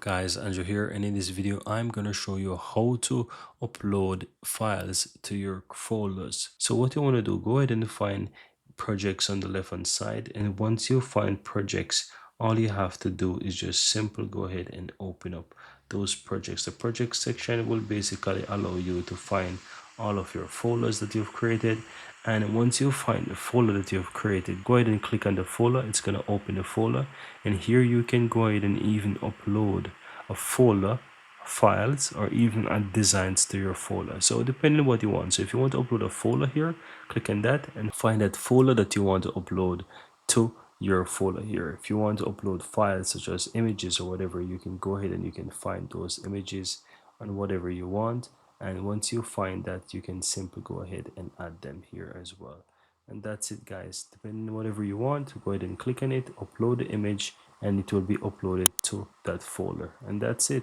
Guys, Andrew here, and in this video I'm gonna show you how to upload files to your folders. So what you want to do, go ahead and find projects on the left hand side, and once you find projects, all you have to do is just simple go ahead and open up those projects. The project section will basically allow you to find all of your folders that you've created, and once you find the folder that you've created, go ahead and click on the folder. It's going to open the folder, and here you can go ahead and even upload a folder, files, or even add designs to your folder. So depending on what you want. So if you want to upload a folder here, click on that and find that folder that you want to upload to your folder here. If you want to upload files such as images or whatever, you can go ahead and you can find those images on whatever you want, and once you find that, you can simply go ahead and add them here as well. And that's it, guys. Depending on whatever you want, go ahead and click on it, upload the image, and it will be uploaded to that folder. And that's it.